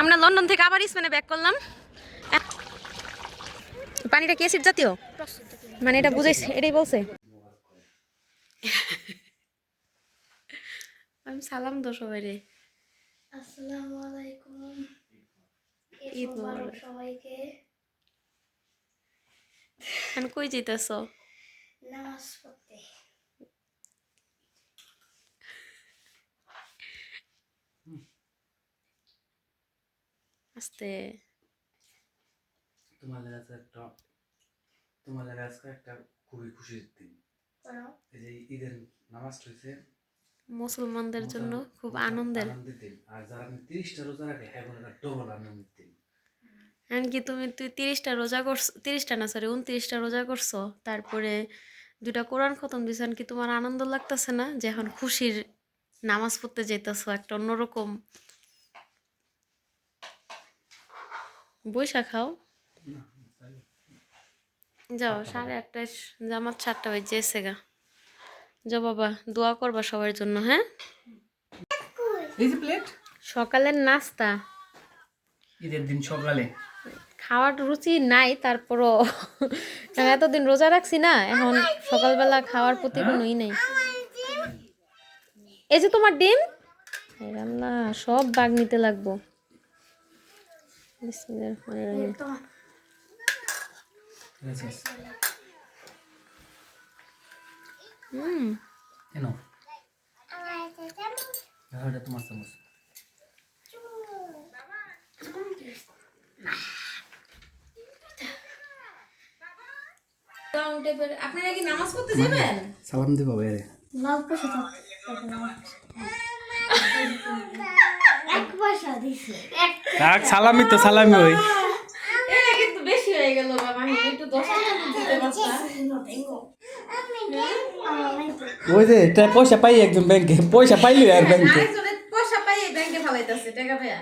আমরা লন্ডন থেকে আবার স্পেনে ব্যাক করলাম। পানিটা কি অ্যাসিড জাতীয়? মানে এটা বুঝাইছে, এটাই বলছে। আমি সালাম দো সবাই রে। আসসালামু আলাইকুম। ঈদ মোবারক মোবারক সবাইকে। আমি কই যাইতাছ? নামাজ পড়তে। আস্তে। তোমার আজকে একটা খুবই খুশির দিন। এই যে ঈদের নামাজ হয়েছে মুসলমানদের জন্য খুব আনন্দের দিন, আর যারা 30টা রোজা রাখে এখন একটা ডবল আনন্দের দিন। এমনকি তুই 30টা রোজা করছো, 30টা না সরি 29টা রোজা করছো, তারপরে 2টা কোরআন খতম দিছেন, কি তোমার আনন্দ লাগতেছে না যে এখন খুশির নামাজ পড়তে যাইতেছো? একটা অন্যরকম। বৈশা খাও, যাও 8:30 জামাত 7টা বাজে গা। যাও বাবা, দোয়া করবা সবার জন্য। হ্যাঁ, এই যে প্লেট সকালের নাস্তা ঈদের দিন সকালে খাওয়ার রুচি নাই, তারপরও এতদিন রোজা রাখছি না, এখন সকালবেলা খাওয়ার প্রতি কোনো ই নেই। এই যে তোমার ডিম, হায় আল্লাহ, সব বাগ নিতে লাগবো। বিসমিল্লাহির রহমানির রহিম। কেন এটা তোমার চামচ। আপনারা কি নামাজ পড়তে যাবেন? সালাম দিব বাইরে। লাভ পয়সা তো এক পয়সা দিছে। কাক সালামি তো সালামি হই। এটা কিন্তু বেশি হয়ে গেল বাবা, আমি একটু 10 টাকা দিতে পারতাম। ওই যে এটা পয়সা পাই একজন ব্যাংকে, পয়সা পাইলি আর ব্যাংকে। আরেকজনে পয়সা পাই ব্যাংকে ফালাইতাছে টাকা পায়া।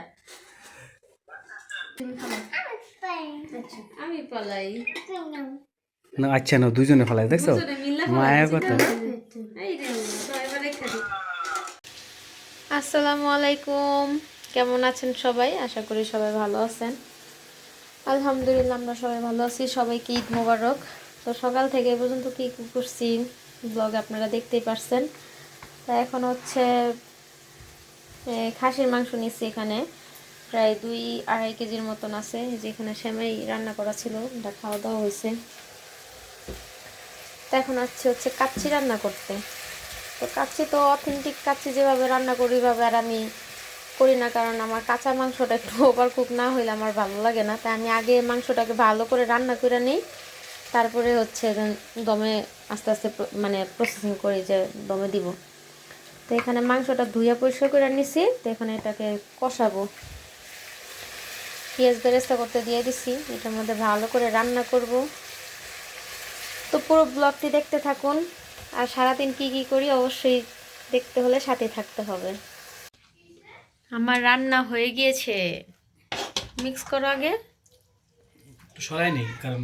আমি পালাই। না আচ্ছা না, দুজনে ফেলাই দেখছো দুজনে মিল্লা মায়া কথা। এই রে তো এবারে খাদি। আসসালামু আলাইকুম, কেমন আছেন সবাই? আশা করি সবাই ভালো আছেন। আলহামদুলিল্লাহ আমরা সবাই ভালো আছি। সবাইকে ঈদ মোবারক। তো সকাল থেকে এই পর্যন্ত কী করছি ব্লগে আপনারা দেখতেই পারছেন। তা এখন হচ্ছে খাসির মাংস নিচ্ছি, এখানে প্রায় 2-2.5 কেজির মতন আছে। যেখানে সেমাই রান্না করা ছিল, এটা খাওয়া দাওয়া হয়েছে। তো এখন হচ্ছে কাচ্চি রান্না করতে। তো কাচ্চি তো অথেন্টিক কাচ্চি যেভাবে রান্না করি ওইভাবে আর আমি করি না, কারণ আমার কাঁচা মাংসটা একটু ওভার কুক না হইলে আমার ভালো লাগে না। তাই আমি আগে মাংসটাকে ভালো করে রান্না করে নিই, তারপরে হচ্ছে দমে আস্তে আস্তে মানে প্রসেসিং করি যে দমে দিব। তো এখানে মাংসটা ধুইয়া পরিষ্কার করে নিছি। তো এখানে এটাকে কষাবো, পেঁয়াজ বেরেস্তা করতে দিয়ে দিছি, এটার মধ্যে ভালো করে রান্না করব। তো পুরো ব্লগটি দেখতে থাকুন, আর সারাদিন কি কি করি অবশ্যই দেখতে হলে সাথে থাকতে হবে। আমার রান্না হয়ে গিয়েছে, মিক্স করো আগে। সরাই নেই কারণ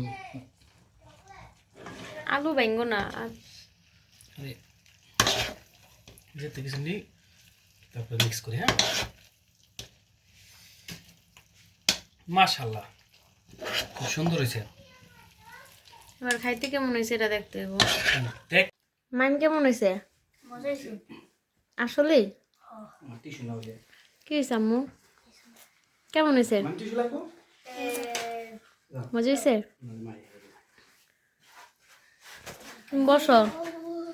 আলু ভাঙবো না। যেতে কিছু নেই, তারপর মিক্স করি। হ্যাঁ মাশাআল্লাহ খুব সুন্দর হয়েছে। এবার খাইতে কেমন হয়েছে এটা দেখতে হবে। দেখ মাইম কেমন হয়েছে? মজা হইছে। আসলে টিস্যু নাও দে। কি হয়েছে আম্মু? কেমন হয়েছে? টিস্যু লাগবো। মজা হয়েছে? বসো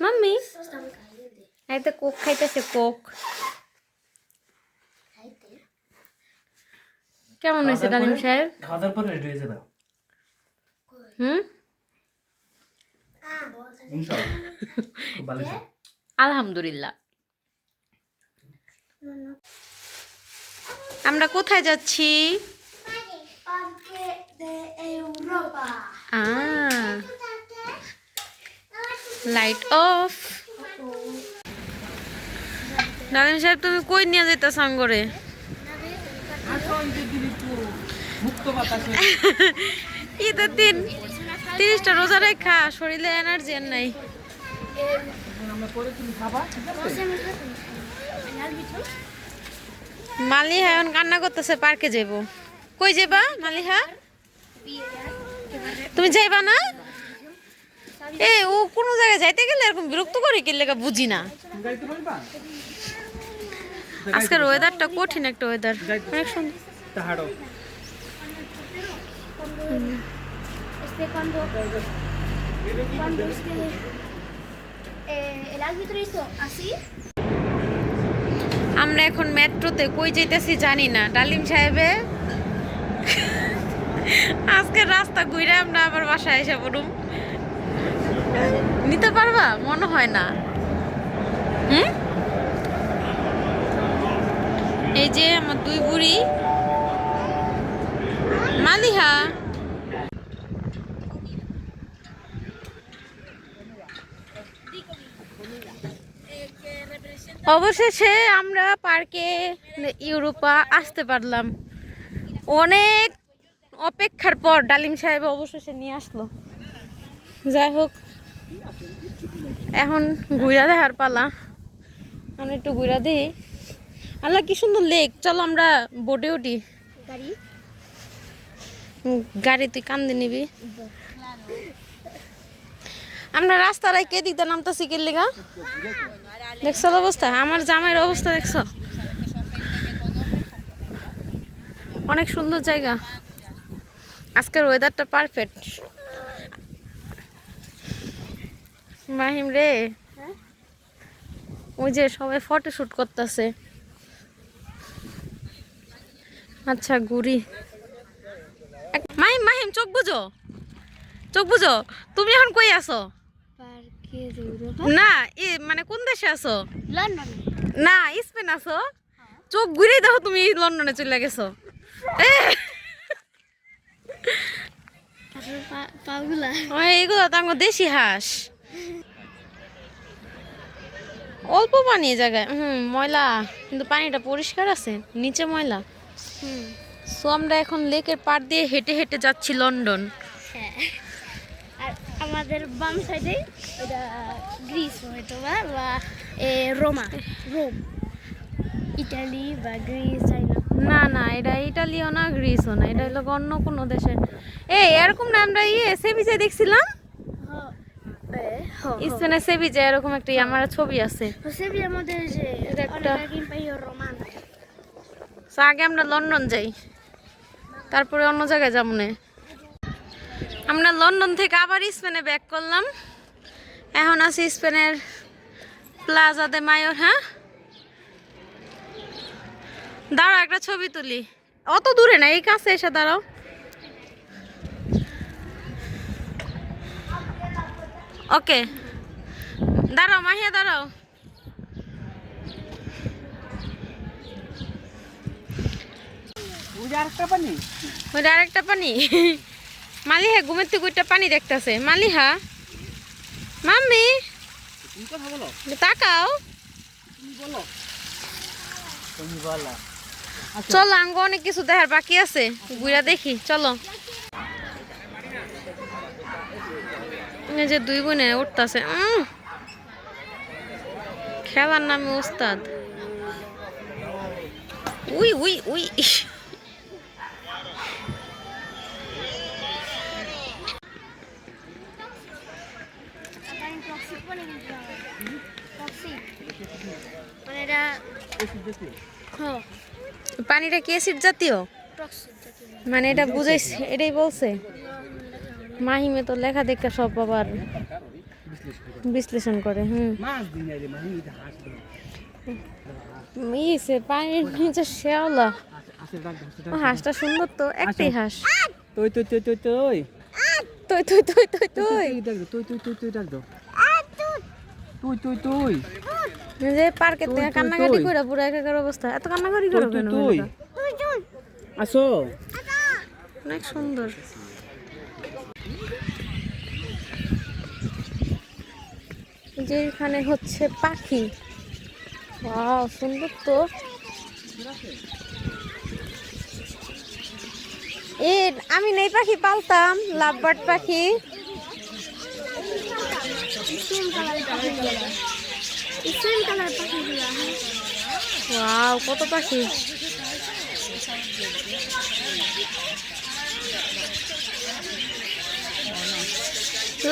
মাম্মি, একটা কোক খাইতেছে। কোক কেমন হয়েছে ডালিম সাহেব? খাওয়ার পরে রেডি হয়ে যাবে ইনশাআল্লাহ। খুব ভালো হয়েছে। আলহামদুলিল্লাহ। আমরা কোথায় যাচ্ছি? Light off. ডালিম সাহেব তুমি কই নিয়ে যেতে সাঙ্গরে? ঈদের দিন 30টা রোজা রেখা শরীরে এনার্জি আর নাই। মালিহা এখন কান্না করতেছে, পার্কে যাইব। কই যাবা মালিহা? তুমি যাইবা না? এ ও কোনো জায়গায় যাইতে গেলে এরকম বিরক্ত করে কি লেগা বুঝি না। গাইতে পারবা? আজকের ওয়েদারটা কঠিন একটা ওয়েদার, অনেক সুন্দর। তাহাড়ো Cuando el árbitro hizo así. আমরা এখন মেট্রোতে কই যাইতেছি জানি না। ডালিম সাহেবে আজকে রাস্তা ঘুরে আমরা আবার বাসায় এসে পড়ুম। নিতে পারবা? মনে হয় না। হুম, এই যে আমার দুই বুড়ি। মালিহা অবশেষে আমরা পার্কে ইউরোপা আসতে পারলাম। অনেক অপেক্ষার পর ডালিম সাহেব অবশেষে নিয়ে আসলো। যাই হোক, এখন ঘুরা দেখার পালা। আমি একটু ঘুরা দিই। আল্লাহ কি সুন্দর লেক। চলো আমরা বোটে উঠি। Cari. গাড়ি তুই কান্দে নিবি। আমরা রাস্তার কে দিক দিয়ে নামতেছি কে লেগা দেখছো অবস্থা? আমার জামাইয়ের অবস্থা দেখছো? অনেক সুন্দর জায়গা। আজকের ওয়েদারটা পারফেক্ট। মাহিম রে, ওই যে সবাই ফটো শুট করতেছে। আচ্ছা ঘুরি। মাহিম মাহিম চোখ বুঝো, চোখ বুঝো। তুমি এখন কই আছো? Parque de Europa. না মানে কোন দেশে আছো? London. না স্পেন আছো। চোখ ঘুরেই দেখো তুমি লন্ডনে চলে গেছো। Paula. এইগুলো তো আমার দেশি হাঁস। অল্প পানি এই জায়গায়। ময়লা, কিন্তু পানিটা পরিষ্কার আছে, নিচে ময়লা। সো আমরা এখন লেকের পাড় দিয়ে হেঁটে হেঁটে যাচ্ছি লন্ডন। হ্যাঁ, আর আমাদের বাম সাইডে এটা গ্রিস হয়তো বা রোম, ইটালি বা গ্রিস, চাইনা। না না, এটা ইটালিও না গ্রিসও না, এটা হলো অন্য কোনো দেশে। এরকম না, আমরা সেভিজে দেখছিলাম। স্পেনের সেভিজে এরকম একটা আমার ছবি আছে। সেবি আমাদের যে একটা রোমান। তো আগে আমরা লন্ডন যাই, তারপরে অন্য জায়গায় যাবো না। আমরা লন্ডন থেকে আবার স্পেনে ব্যাক করলাম। এখন আছি স্পেনের প্লাজা দে মায়োর। হ্যাঁ দাঁড়াও, একটা ছবি তুলি। অত দূরে না, এই কাছে এসে দাঁড়াও। ওকে দাঁড়াও মাহিয়া, দাঁড়াও। ওইটা আরেকটা পানি। মালিহা ঘুমের থেকে ওইটা পানি দেখতেছে। মালিহা, মাম্মি তাকাও। চলো আঙ্গ অনেক কিছু দেখার বাকি আছে, ঘুরা দেখি চলো। এই যে দুই বোনে উঠতেছে, খেলার নামে ওস্তাদ। We we we. পানিটা কি অ্যাসিড জাতীয়? মানে এটা বুঝাইছে, এটাই বলছে। মাহিমে তো লেখা দেখা সব আবার বিশ্লেষণ করে। পানির নিচে শেওলা। হাঁসটা সুন্দর তো, একটাই হাঁস। তুই তুই তুই তুই তুই তুই তুই তুই তুই তুই তুই তুই তুই তুই ডাক দাও। তুই তুই তুই যে পার্কে থেকে কান্নাকাটি করে পুরো একাকার অবস্থা। এত কান্নাকাটি করো কেন? তুই আসো। অনেক সুন্দর। যে এখানে হচ্ছে পাখি। ওয়াও সুন্দর তো। আমি নেই পাখি পালতাম, লাভবার্ড পাখি। ওয়াও কত পাখি।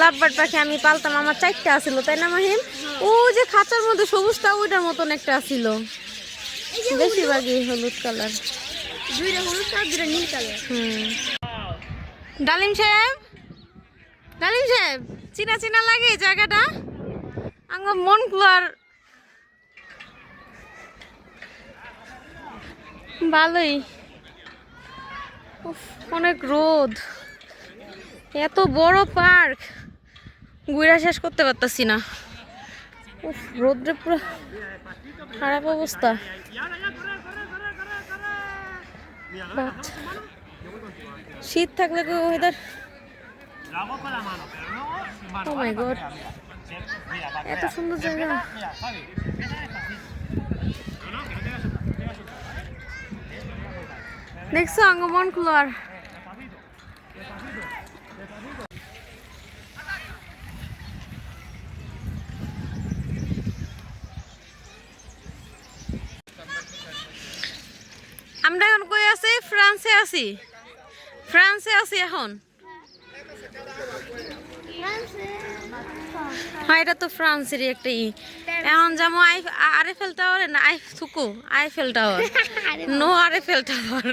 লাভবার্ড পাখি আমি পালতাম, আমার 4টা আছিল, তাই না মাহিম? ও যে খাঁচার মধ্যে সবুজটা ওইটার মতন একটা আছিল, বেশিরভাগই হলুদ কালার। দুইটা হলুদ কালার, দুইটা নীল কালার। ডালিম সাহেব, ডালিম সাহেব, চিনা চিনা লাগে এই জায়গাটা, আঙ্গ মন কুলার ভালোই। উফ, অনেক রোদ, এত বড় পার্ক ঘুরে শেষ করতে পারতাছি না। উফ, রোদ্রে পুরো খারাপ অবস্থা। But শীত থাকলে কি ওয়েদার, ও মাই গড, এত সুন্দর জায়গা। দেখছো আঙ্গমন কুলার, আমরা এখন কই আছি? ফ্রান্সে আছি, ফ্রান্সে আছি এখন। হ্যাঁ, এটা তো ফ্রান্সেরই একটা এখন যেমন আইফেল টাওয়ারে না, Eiffel tower, no Eiffel tower.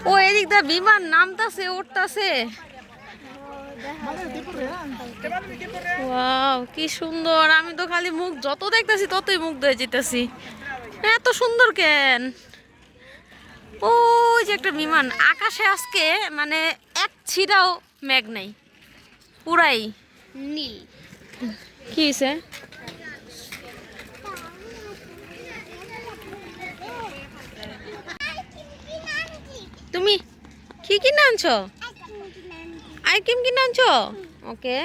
ও এদিক দা বিমান নামতাছে উঠতাছে, ওয়াও কি সুন্দর। আমি তো খালি মুখ যত দেখতেছি ততই মুগ্ধ হয়ে যেতেছি, এত সুন্দর কেন। ওই যে একটা বিমান আকাশে, আজকে মানে এক ছিটাও মেঘ নাই, পুরাই নীল। কি হয়েছে? তুমি কি কিনে আনছো? আইসক্রিম কিনে আনছো? ওকে,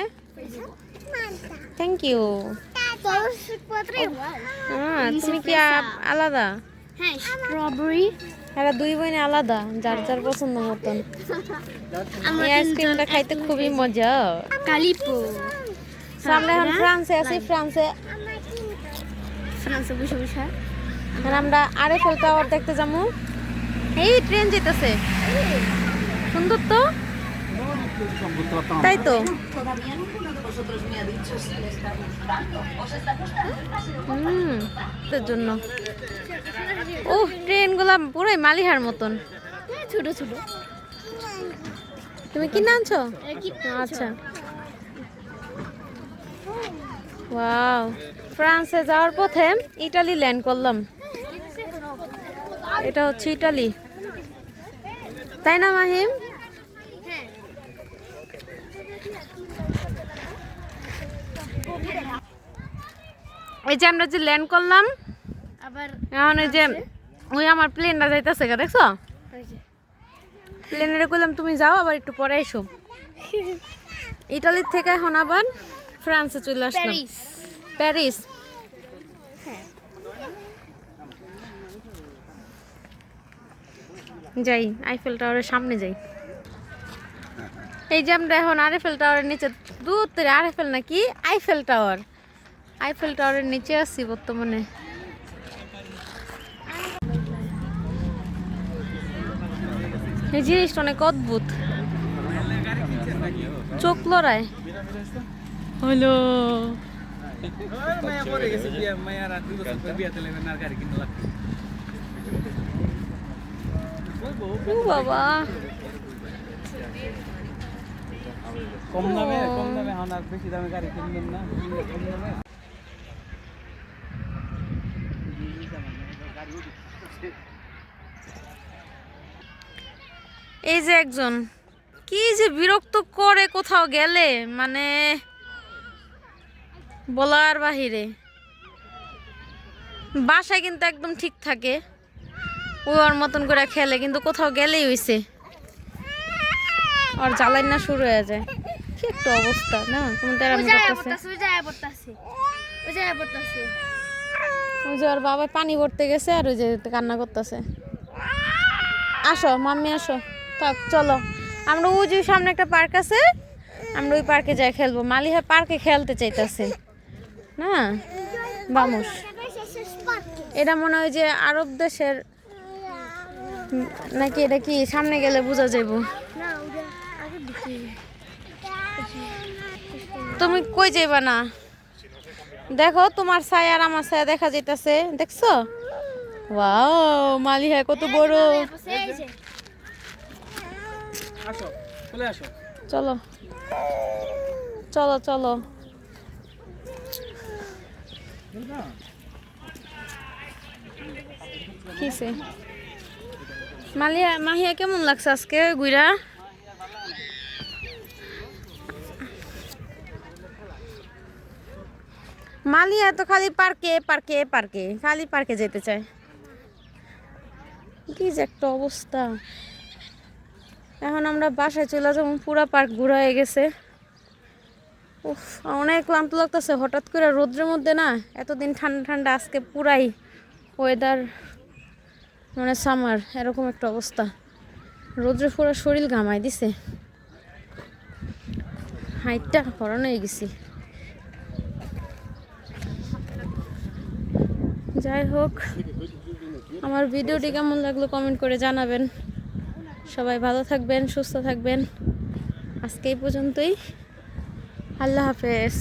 থ্যাংক ইউ। তুমি কি আলাদা? হ্যাঁ, স্ট্রবেরি। এরা দুই বোন আলাদা, যার যার পছন্দ মতন। এই আইসক্রিমটা খাইতে খুবই মজা। কালিপো। আমরা এখন ফ্রান্সে আছি, ফ্রান্সে বসে বসে এখন আমরা আইফেল টাওয়ার দেখতে যাবো। এই ট্রেন যেতেছে, সুন্দর তো, তাই তো। এর জন্য ও ট্রেন গুলা পুরাই মালিহার মতন, ছোট ছোট। তুমি কি আনছো? আচ্ছা, ওয়াও। ফ্রান্সে যাওয়ার পথে ইটালি ল্যান্ড করলাম। এটা হচ্ছে ইটালি, তাই না মাহিম? এই যে আমরা যে ল্যান্ড করলাম, আবার এখন এই যে ওই আমার প্লেনটা যাইতেছে, দেখছো? প্লেনে কইলাম তুমি যাও, আবার একটু পরে এসো। ইটালির থেকে এখন আবার ফ্রান্সে চলে আসলাম, প্যারিস। যাই আইফেল টাওয়ারের সামনে যাই। এই যে আমরা এখন আইফেল টাওয়ারের নিচে, দূর থেকে আইফেল নাকি আইফেল টাওয়ার, আইফেল টাওয়ারের নিচে আছি বর্তমানে। এই জিনিসটা অনেক অদ্ভুত, চোখ লড়ায়। হলো বাবা, কম দামে এখন আর বেশি দামে গাড়ি কিনবেন না, কম দামে। এই যে একজন কি যে বিরক্ত করে কোথাও গেলে, মানে বলার বাহিরে। বাসায় কিন্তু একদম ঠিক থাকে, ওর মতন করে খেলে, কিন্তু কোথাও গেলেই হইছে আর জ্বালাই না শুরু হয়ে যায়। কি একটা অবস্থা না, কোন তেরাম করতেছে। ওই যে ওর বাবা পানি ভরতে গেছে আর ওই যে কান্না করতেছে। আসো মাম্মি আসো, থাক চলো, আমরা ওই যে সামনে একটা পার্ক আছে, আমরা ওই পার্কে যাই খেলবো। মালিহা পার্কে খেলতে চাইতেছে না, বামুস। এটা মনে হয় যে আরব দেশের নাকি এটা কি সামনে গেলে বোঝা যাইব। না ওটা আগে দিছি তুমি কই যাইবা না? দেখো তোমার ছায়া আর আমার ছায়া দেখা যাইতাছে, দেখছো? ওয়াও, মালিহা কত বড়। এই যে আসো, চলে আসো। চলো চলো চলো। কিসে মালিয়া মাহিয়া কেমন লাগছে আজকে গুইরা? মালিয়া তো খালি পার্কে পার্কে পার্কে, খালি পার্কে যেতে চায়। কি যে একটা অবস্থা। এখন আমরা বাসায় চলে যাবো, পুরা পার্ক ঘোরা হয়ে গেছে। উফ, অনেক ক্লান্ত লাগতেছে। হঠাৎ করে রোদ্রের মধ্যে না, এতদিন ঠান্ডা ঠান্ডা, আজকে পুরাই ওয়েদার মানে সামার, এরকম একটা অবস্থা। রোদ্রে পুরো শরীর ঘামাই দিছে, হাইটটা হরণ হয়ে গেছি। যাই হোক, আমার ভিডিওটি কেমন লাগলো কমেন্ট করে জানাবেন। সবাই ভালো থাকবেন, সুস্থ থাকবেন। আজকে এই পর্যন্তই। আল্লাহ হাফেজ।